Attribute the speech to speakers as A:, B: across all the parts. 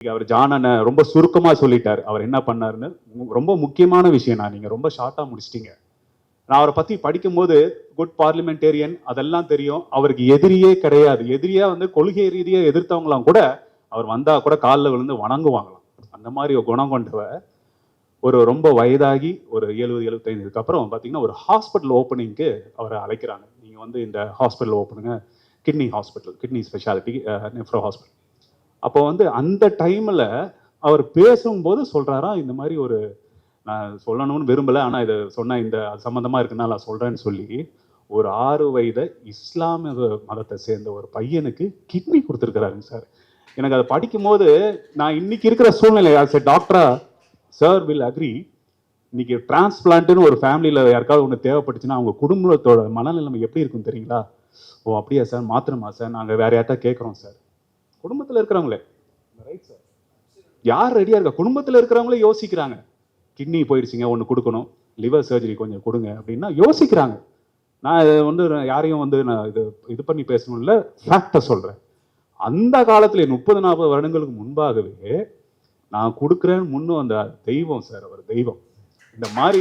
A: அவர் John அண்ணன் ரொம்ப சுருக்கமா சொல்லிட்டார் அவர் என்ன பண்ணாருன்னு. ரொம்ப முக்கியமான விஷயம். நீங்க ரொம்ப ஷார்ட்டா முடிச்சிட்டீங்க. நான் அவரை பத்தி படிக்கும்போது குட் பார்லிமெண்டேரியன் அதெல்லாம் தெரியும். அவருக்கு எதிரியே கிடையாது. எதிரியா கொள்கை ரீதியா எதிர்த்தவங்களாம் கூட அவர் வந்தா கூட காலில் விழுந்து வணங்குவாங்களாம். அந்த மாதிரி ஒரு குணம் கொண்டவர். ஒரு ரொம்ப வயதாகி ஒரு 70-75 அப்புறம் பார்த்தீங்கன்னா ஒரு ஹாஸ்பிட்டல் ஓப்பனிங்க்கு அவரை அழைக்கிறாங்க. நீங்க இந்த ஹாஸ்பிட்டல் ஓப்பனுங்க, kidney hospital, kidney speciality nephro hospital. அப்போ அந்த டைம்ல அவர் பேசும்போது சொல்றாரா, இந்த மாதிரி ஒரு நான் சொல்லணும்னு விரும்பல, ஆனா இது சொன்ன இந்த சம்பந்தமா இருக்குன்னா நான் சொல்றேன்னு சொல்லி ஒரு 6 வயது இஸ்லாமிய மதத்தை சேர்ந்த ஒரு பையனுக்கு கிட்னி கொடுத்துருக்கிறாருங்க சார். எனக்கு அதை படிக்கும் போது நான் இன்னைக்கு இருக்கிற சூழ்நிலை டாக்டரா சார் வில் அக்ரி. இன்னைக்கு டிரான்ஸ்பிளான்ட்னு ஒரு ஃபேமிலியில் யாருக்காவது ஒன்று தேவைப்பட்டுச்சுன்னா அவங்க குடும்பத்தோட மனநிலைமை எப்படி இருக்கும் தெரியுங்களா? ஓ அப்படியா சார், மாத்திரமா சார், நாங்கள் வேற யார்ட்டா கேட்குறோம் சார். குடும்பத்தில் இருக்கிறவங்களே ரைட் சார், யார் ரெடியா இருக்கா? குடும்பத்தில் இருக்கிறவங்களே யோசிக்கிறாங்க. கிட்னி போயிடுச்சுங்க, ஒன்று கொடுக்கணும், லிவர் சர்ஜரி கொஞ்சம் கொடுங்க அப்படின்னா யோசிக்கிறாங்க. நான் யாரையும் நான் இது பண்ணி பேசணும் இல்லை, ஃபேக்டை சொல்கிறேன். அந்த காலத்துல 30-40 வருடங்களுக்கு முன்பாகவே நான் கொடுக்குறேன்னு முன்னும் அந்த தெய்வம் சார், அவர் தெய்வம். இந்த மாதிரி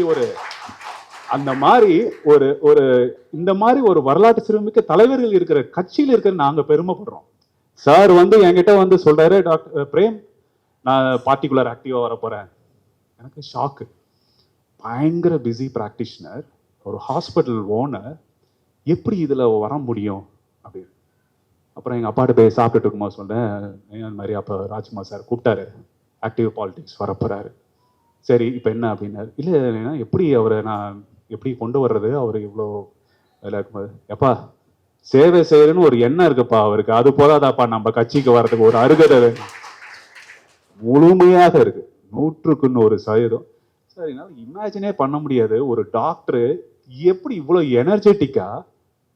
A: அந்த மாதிரி இந்த மாதிரி ஒரு வரலாற்று சிறப்புமிக்க தலைவர்கள் இருக்கிற கட்சியில் இருக்கிற நாங்க பெருமைப்படுறோம். சார் என்கிட்ட சொல்றாரு, டாக்டர் பிரேம் நான் பார்ட்டிகுலர் ஆக்டிவா வர போறேன். எனக்கு ஷாக்கு. பயங்கர பிஸி பிராக்டிஷனர், ஒரு ஹாஸ்பிட்டல் ஓனர், எப்படி இதுல வர முடியும் அப்படின்னு. அப்புறம் எங்கள் அப்பாட்ட போய் சாப்பிட்டுட்டு இருக்கும்போது சொன்னேன், இந்த மாதிரி அப்போ ராஜ்குமார் சார் கூப்பிட்டாரு, ஆக்டிவ் பாலிடிக்ஸ் வரப்போறாரு. சரி இப்போ என்ன அப்படின்னாரு. இல்லை எப்படி அவரை நான் எப்படி கொண்டு வர்றது, அவர் இவ்வளோ இதில் இருக்கும்போது, எப்பா சேவை செய்யறதுன்னு ஒரு எண்ணம் இருக்குப்பா அவருக்கு, அது போதாதாப்பா நம்ம கட்சிக்கு வர்றதுக்கு ஒரு அருகதை முழுமையாக இருக்கு, 100% சார். என்னால் இமேஜினே பண்ண முடியாது ஒரு டாக்டர் எப்படி இவ்வளோ எனர்ஜெட்டிக்கா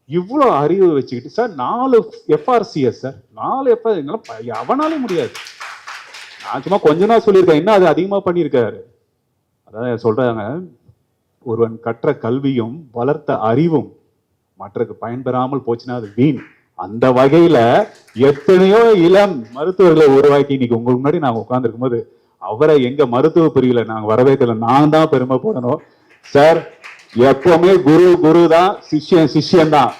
A: இவ்வளோ அறிவு வச்சுக்கிட்டு. சார் 4 FRCS சார், 4 FR அவனாலே முடியாது. நான் சும்மா கொஞ்ச நாள் சொல்லியிருக்கேன், இன்னும் அது அதிகமாக பண்ணியிருக்காரு. அதான் சொல்றாங்க, ஒருவன் கற்ற கல்வியும் வளர்த்த அறிவும் மற்றக்கு பயன்பெறாமல் போச்சுன்னா அது வீண். அந்த வகையில எத்தனையோ இளம் மருத்துவர்களை உருவாக்கி இன்னைக்கு உங்களுக்கு முன்னாடி நாங்கள் உட்கார்ந்துருக்கும் போது அவரை எங்க மருத்துவ பிரிவுல நாங்கள் வரவேற்கல, நான் தான் பெருமை போடணும் சார். எப்பவுமே குரு குரு தான், சிஷ்யன் சிஷ்யன் தான்.